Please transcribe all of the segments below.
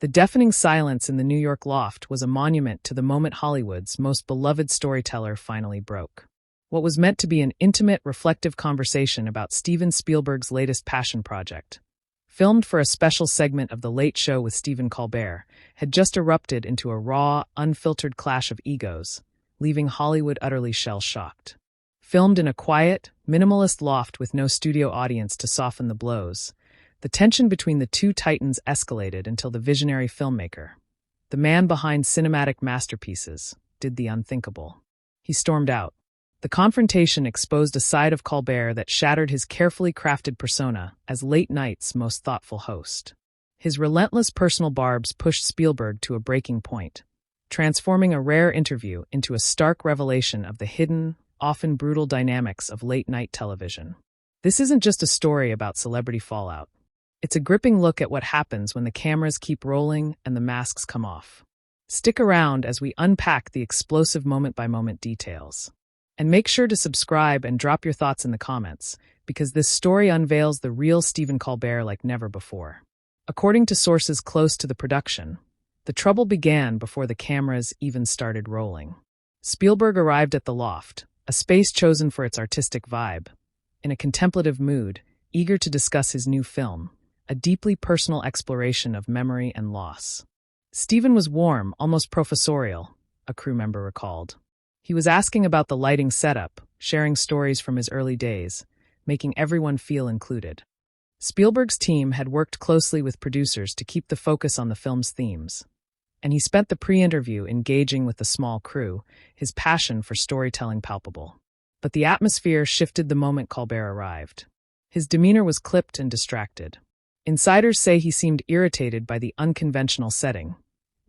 The deafening silence in the New York loft was a monument to the moment Hollywood's most beloved storyteller finally broke. What was meant to be an intimate, reflective conversation about Steven Spielberg's latest passion project, filmed for a special segment of The Late Show with Stephen Colbert, had just erupted into a raw, unfiltered clash of egos, leaving Hollywood utterly shell-shocked. Filmed in a quiet, minimalist loft with no studio audience to soften the blows, the tension between the two titans escalated until the visionary filmmaker, the man behind cinematic masterpieces, did the unthinkable. He stormed out. The confrontation exposed a side of Colbert that shattered his carefully crafted persona as late night's most thoughtful host. His relentless personal barbs pushed Spielberg to a breaking point, transforming a rare interview into a stark revelation of the hidden, often brutal dynamics of late-night television. This isn't just a story about celebrity fallout. It's a gripping look at what happens when the cameras keep rolling and the masks come off. Stick around as we unpack the explosive moment-by-moment details. And make sure to subscribe and drop your thoughts in the comments, because this story unveils the real Stephen Colbert like never before. According to sources close to the production, the trouble began before the cameras even started rolling. Spielberg arrived at the loft, a space chosen for its artistic vibe, in a contemplative mood, eager to discuss his new film, a deeply personal exploration of memory and loss. Stephen was warm, almost professorial, a crew member recalled. He was asking about the lighting setup, sharing stories from his early days, making everyone feel included. Spielberg's team had worked closely with producers to keep the focus on the film's themes, and he spent the pre-interview engaging with the small crew, his passion for storytelling palpable. But the atmosphere shifted the moment Colbert arrived. His demeanor was clipped and distracted. Insiders say he seemed irritated by the unconventional setting,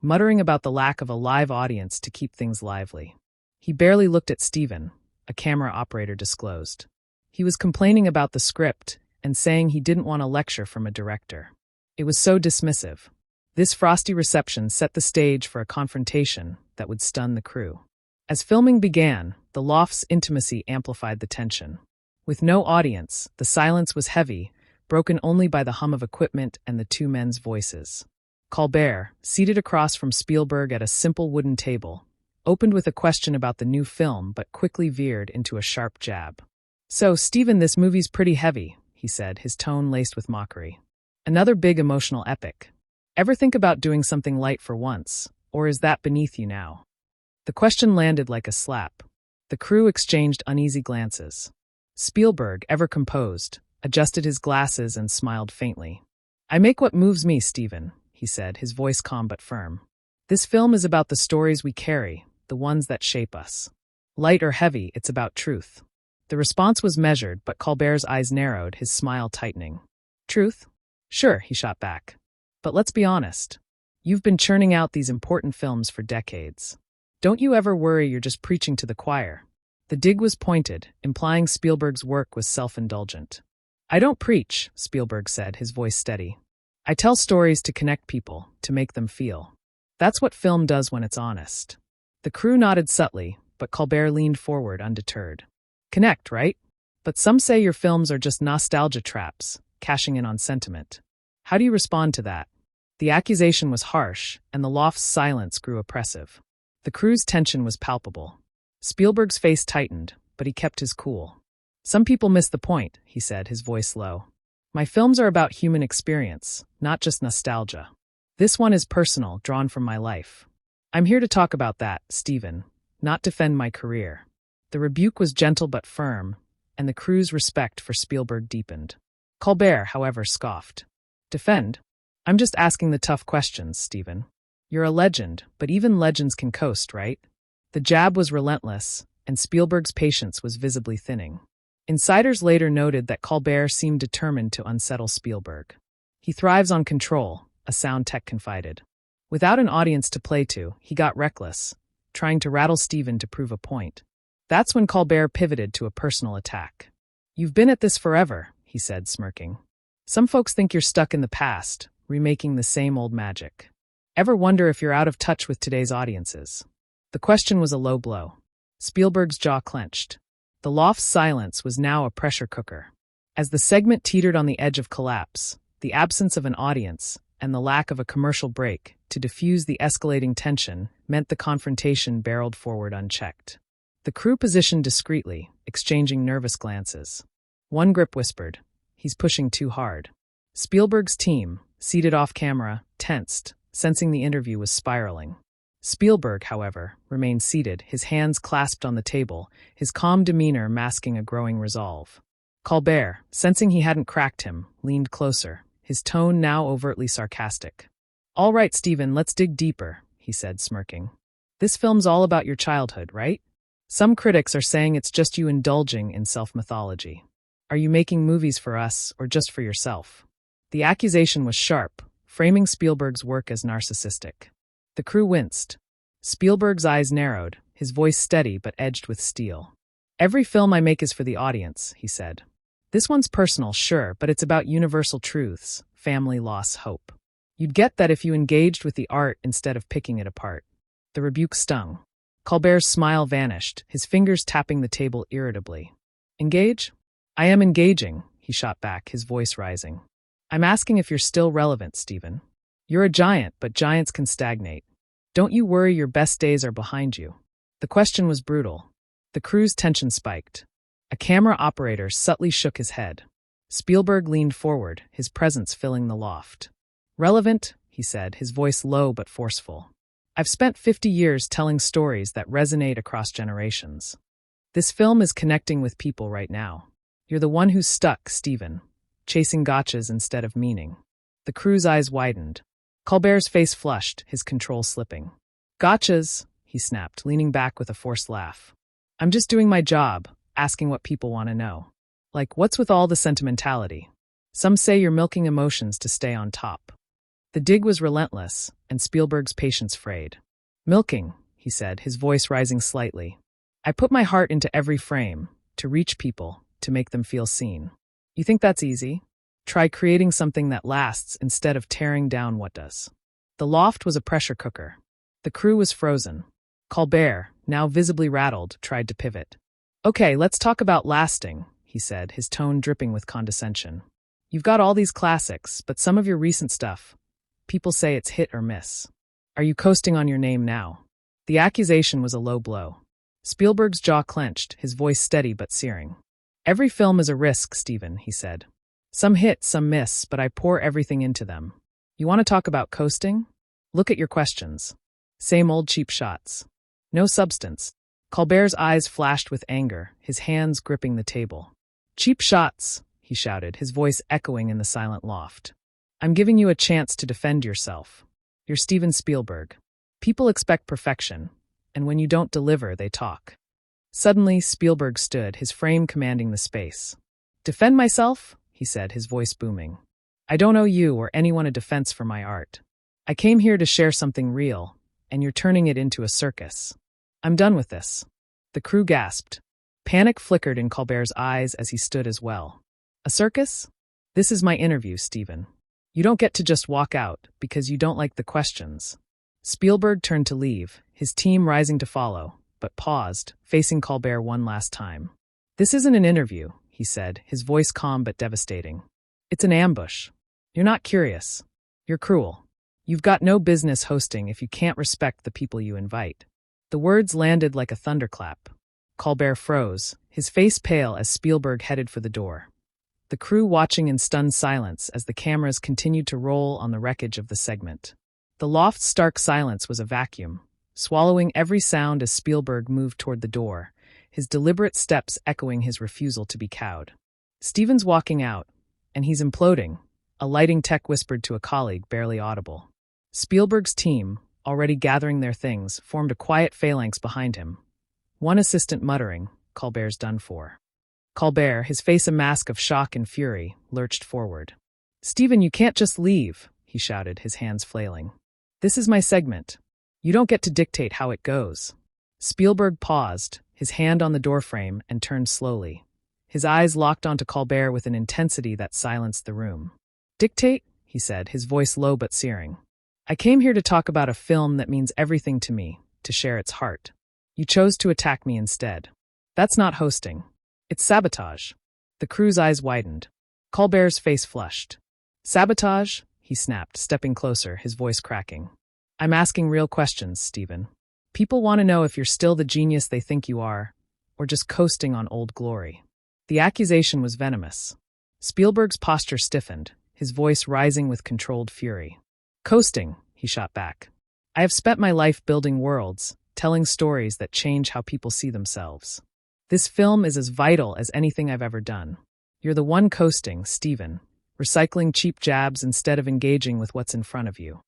muttering about the lack of a live audience to keep things lively. He barely looked at Stephen, a camera operator disclosed. He was complaining about the script and saying he didn't want a lecture from a director. It was so dismissive. This frosty reception set the stage for a confrontation that would stun the crew. As filming began, the loft's intimacy amplified the tension. With no audience, the silence was heavy, broken only by the hum of equipment and the two men's voices. Colbert, seated across from Spielberg at a simple wooden table, opened with a question about the new film but quickly veered into a sharp jab. "So, Stephen, this movie's pretty heavy," he said, his tone laced with mockery. "Another big emotional epic. Ever think about doing something light for once, or is that beneath you now?" The question landed like a slap. The crew exchanged uneasy glances. Spielberg, ever composed, adjusted his glasses and smiled faintly. "I make what moves me, Stephen," he said, his voice calm but firm. "This film is about the stories we carry, the ones that shape us. Light or heavy, it's about truth." The response was measured, but Colbert's eyes narrowed, his smile tightening. "Truth? Sure," he shot back. "But let's be honest. You've been churning out these important films for decades. Don't you ever worry you're just preaching to the choir?" The dig was pointed, implying Spielberg's work was self-indulgent. "I don't preach," Spielberg said, his voice steady. "I tell stories to connect people, to make them feel. That's what film does when it's honest." The crew nodded subtly, but Colbert leaned forward undeterred. "Connect, right? But some say your films are just nostalgia traps, cashing in on sentiment. How do you respond to that?" The accusation was harsh, and the loft's silence grew oppressive. The crew's tension was palpable. Spielberg's face tightened, but he kept his cool. "Some people miss the point," he said, his voice low. "My films are about human experience, not just nostalgia. This one is personal, drawn from my life. I'm here to talk about that, Stephen, not defend my career." The rebuke was gentle but firm, and the crew's respect for Spielberg deepened. Colbert, however, scoffed. "Defend? I'm just asking the tough questions, Stephen. You're a legend, but even legends can coast, right?" The jab was relentless, and Spielberg's patience was visibly thinning. Insiders later noted that Colbert seemed determined to unsettle Spielberg. "He thrives on control," a sound tech confided. Without an audience to play to, he got reckless, trying to rattle Stephen to prove a point. That's when Colbert pivoted to a personal attack. "You've been at this forever," he said, smirking. "Some folks think you're stuck in the past, remaking the same old magic. Ever wonder if you're out of touch with today's audiences?" The question was a low blow. Spielberg's jaw clenched. The loft's silence was now a pressure cooker. As the segment teetered on the edge of collapse, the absence of an audience, and the lack of a commercial break to diffuse the escalating tension meant the confrontation barreled forward unchecked. The crew positioned discreetly, exchanging nervous glances. One grip whispered, "He's pushing too hard." Spielberg's team, seated off-camera, tensed, sensing the interview was spiraling. Spielberg, however, remained seated, his hands clasped on the table, his calm demeanor masking a growing resolve. Colbert, sensing he hadn't cracked him, leaned closer, his tone now overtly sarcastic. "All right, Stephen, let's dig deeper," he said, smirking. "This film's all about your childhood, right? Some critics are saying it's just you indulging in self-mythology. Are you making movies for us or just for yourself?" The accusation was sharp, framing Spielberg's work as narcissistic. The crew winced. Spielberg's eyes narrowed, his voice steady but edged with steel. "Every film I make is for the audience," he said. "This one's personal, sure, but it's about universal truths, family, loss, hope. You'd get that if you engaged with the art instead of picking it apart." The rebuke stung. Colbert's smile vanished, his fingers tapping the table irritably. "Engage? I am engaging," he shot back, his voice rising. "I'm asking if you're still relevant, Stephen. You're a giant, but giants can stagnate. Don't you worry your best days are behind you." The question was brutal. The crew's tension spiked. A camera operator subtly shook his head. Spielberg leaned forward, his presence filling the loft. "Relevant," he said, his voice low but forceful. "I've spent 50 years telling stories that resonate across generations. This film is connecting with people right now. You're the one who's stuck, Stephen, chasing gotchas instead of meaning." The crew's eyes widened. Colbert's face flushed, his control slipping. "Gotchas," he snapped, leaning back with a forced laugh. "I'm just doing my job, asking what people want to know. Like, what's with all the sentimentality? Some say you're milking emotions to stay on top." The dig was relentless, and Spielberg's patience frayed. "Milking," he said, his voice rising slightly. "I put my heart into every frame, to reach people, to make them feel seen. You think that's easy? Try creating something that lasts instead of tearing down what does." The loft was a pressure cooker. The crew was frozen. Colbert, now visibly rattled, tried to pivot. "Okay, let's talk about lasting," he said, his tone dripping with condescension. "You've got all these classics, but some of your recent stuff, people say it's hit or miss. Are you coasting on your name now?" The accusation was a low blow. Spielberg's jaw clenched, his voice steady but searing. "Every film is a risk, Stephen," he said. "Some hit, some miss, but I pour everything into them. You want to talk about coasting? Look at your questions. Same old cheap shots. No substance." Colbert's eyes flashed with anger, his hands gripping the table. "Cheap shots," he shouted, his voice echoing in the silent loft. "I'm giving you a chance to defend yourself. You're Steven Spielberg. People expect perfection, and when you don't deliver, they talk." Suddenly, Spielberg stood, his frame commanding the space. "Defend myself?" he said, his voice booming. "I don't owe you or anyone a defense for my art. I came here to share something real, and you're turning it into a circus. I'm done with this." The crew gasped. Panic flickered in Colbert's eyes as he stood as well. "A circus? This is my interview, Stephen. You don't get to just walk out because you don't like the questions." Spielberg turned to leave, his team rising to follow, but paused, facing Colbert one last time. "This isn't an interview," he said, his voice calm but devastating. "It's an ambush. You're not curious. You're cruel. You've got no business hosting if you can't respect the people you invite." The words landed like a thunderclap. Colbert froze, his face pale as Spielberg headed for the door. The crew watching in stunned silence as the cameras continued to roll on the wreckage of the segment. The loft's stark silence was a vacuum, swallowing every sound as Spielberg moved toward the door, his deliberate steps echoing his refusal to be cowed. "Steven's walking out, and he's imploding," a lighting tech whispered to a colleague, barely audible. Spielberg's team, already gathering their things, formed a quiet phalanx behind him. One assistant muttering, "Colbert's done for." Colbert, his face a mask of shock and fury, lurched forward. "Stephen, you can't just leave," he shouted, his hands flailing. "This is my segment. You don't get to dictate how it goes." Spielberg paused, his hand on the doorframe, and turned slowly. His eyes locked onto Colbert with an intensity that silenced the room. "Dictate?" he said, his voice low but searing. "I came here to talk about a film that means everything to me, to share its heart. You chose to attack me instead. That's not hosting. It's sabotage." The crew's eyes widened. Colbert's face flushed. "Sabotage?" he snapped, stepping closer, his voice cracking. I'm asking real questions, Stephen. People want to know if you're still the genius they think you are, or just coasting on old glory. The accusation was venomous. Spielberg's posture stiffened, his voice rising with controlled fury. Coasting, he shot back. I have spent my life building worlds, telling stories that change how people see themselves. This film is as vital as anything I've ever done. You're the one coasting, Stephen, recycling cheap jabs instead of engaging with what's in front of you.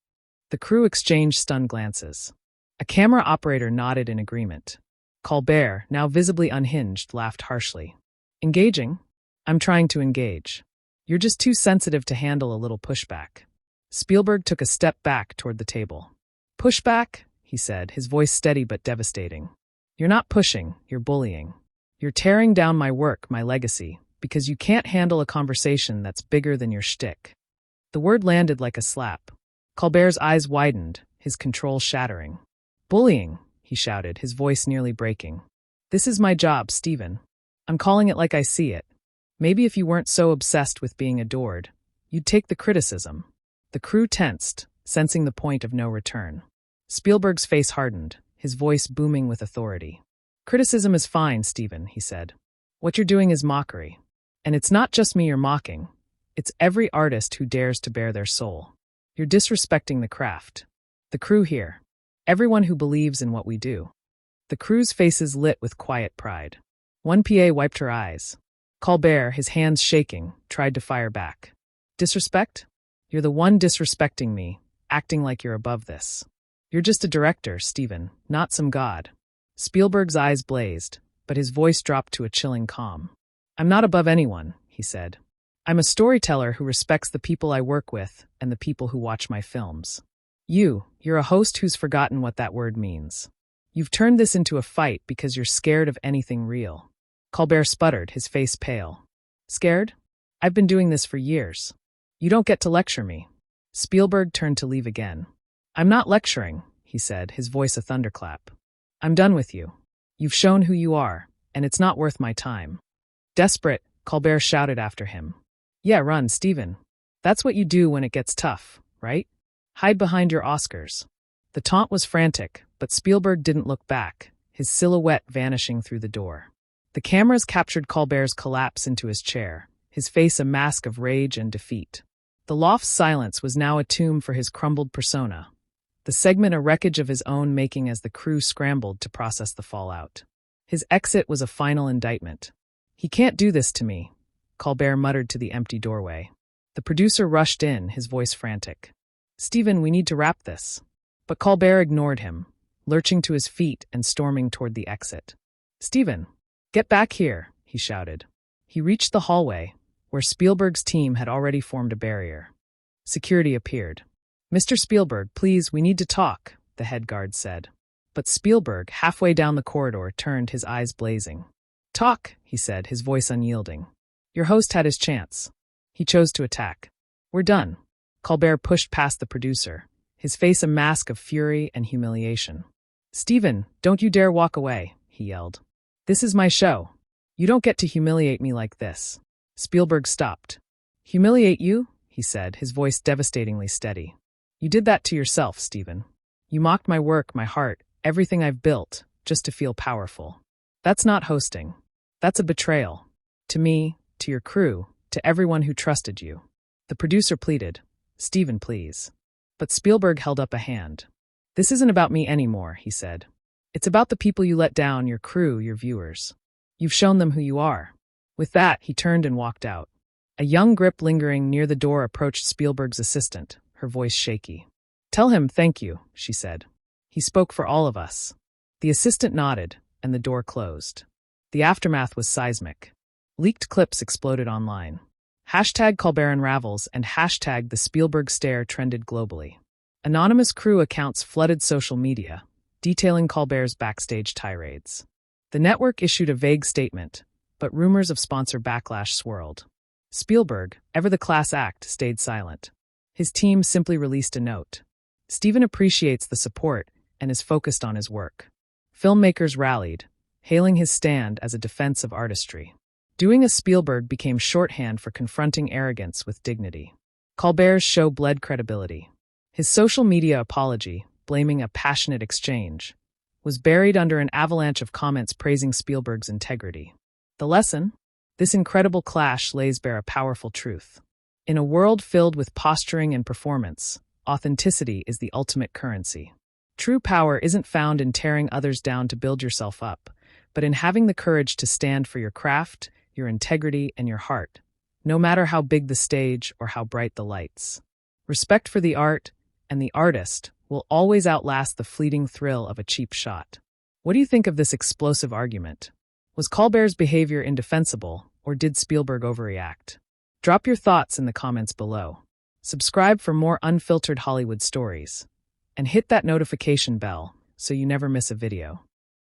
The crew exchanged stunned glances. A camera operator nodded in agreement. Colbert, now visibly unhinged, laughed harshly. Engaging? I'm trying to engage. You're just too sensitive to handle a little pushback. Spielberg took a step back toward the table. Pushback? He said, his voice steady but devastating. You're not pushing, you're bullying. You're tearing down my work, my legacy, because you can't handle a conversation that's bigger than your shtick. The word landed like a slap. Colbert's eyes widened, his control shattering. Bullying, he shouted, his voice nearly breaking. This is my job, Stephen. I'm calling it like I see it. Maybe if you weren't so obsessed with being adored, you'd take the criticism. The crew tensed, sensing the point of no return. Spielberg's face hardened, his voice booming with authority. Criticism is fine, Stephen, he said. What you're doing is mockery. And it's not just me you're mocking. It's every artist who dares to bare their soul. You're disrespecting the craft. The crew here. Everyone who believes in what we do. The crew's faces lit with quiet pride. One PA wiped her eyes. Colbert, his hands shaking, tried to fire back. Disrespect? You're the one disrespecting me, acting like you're above this. You're just a director, Stephen, not some god. Spielberg's eyes blazed, but his voice dropped to a chilling calm. I'm not above anyone, he said. I'm a storyteller who respects the people I work with and the people who watch my films. You're a host who's forgotten what that word means. You've turned this into a fight because you're scared of anything real. Colbert sputtered, his face pale. Scared? I've been doing this for years. You don't get to lecture me. Spielberg turned to leave again. I'm not lecturing, he said, his voice a thunderclap. I'm done with you. You've shown who you are, and it's not worth my time. Desperate, Colbert shouted after him. Yeah, run, Stephen. That's what you do when it gets tough, right? Hide behind your Oscars. The taunt was frantic, but Spielberg didn't look back, his silhouette vanishing through the door. The cameras captured Colbert's collapse into his chair, his face a mask of rage and defeat. The loft's silence was now a tomb for his crumbled persona, the segment a wreckage of his own making as the crew scrambled to process the fallout. His exit was a final indictment. He can't do this to me, Colbert muttered to the empty doorway. The producer rushed in, his voice frantic. Stephen, we need to wrap this. But Colbert ignored him, lurching to his feet and storming toward the exit. Stephen, get back here, he shouted. He reached the hallway, where Spielberg's team had already formed a barrier. Security appeared. Mr. Spielberg, please, we need to talk, the head guard said. But Spielberg, halfway down the corridor, turned, his eyes blazing. Talk, he said, his voice unyielding. Your host had his chance. He chose to attack. We're done. Colbert pushed past the producer, his face a mask of fury and humiliation. Stephen, don't you dare walk away, he yelled. This is my show. You don't get to humiliate me like this. Spielberg stopped. Humiliate you? He said, his voice devastatingly steady. You did that to yourself, Stephen. You mocked my work, my heart, everything I've built, just to feel powerful. That's not hosting. That's a betrayal. To me, to your crew, to everyone who trusted you. The producer pleaded, Stephen, please. But Spielberg held up a hand. This isn't about me anymore, he said. It's about the people you let down, your crew, your viewers. You've shown them who you are. With that, he turned and walked out. A young grip lingering near the door approached Spielberg's assistant, her voice shaky. Tell him thank you, she said. He spoke for all of us. The assistant nodded, and the door closed. The aftermath was seismic. Leaked clips exploded online. Hashtag Colbert Unravels and hashtag the Spielberg Stare trended globally. Anonymous crew accounts flooded social media, detailing Colbert's backstage tirades. The network issued a vague statement, but rumors of sponsor backlash swirled. Spielberg, ever the class act, stayed silent. His team simply released a note. Stephen appreciates the support and is focused on his work. Filmmakers rallied, hailing his stand as a defense of artistry. Doing a Spielberg became shorthand for confronting arrogance with dignity. Colbert's show bled credibility. His social media apology, blaming a passionate exchange, was buried under an avalanche of comments praising Spielberg's integrity. The lesson? This incredible clash lays bare a powerful truth. In a world filled with posturing and performance, authenticity is the ultimate currency. True power isn't found in tearing others down to build yourself up, but in having the courage to stand for your craft, your integrity, and your heart, no matter how big the stage or how bright the lights. Respect for the art and the artist will always outlast the fleeting thrill of a cheap shot. What do you think of this explosive argument? Was Colbert's behavior indefensible, or did Spielberg overreact? Drop your thoughts in the comments below. Subscribe for more unfiltered Hollywood stories, and hit that notification bell so you never miss a video.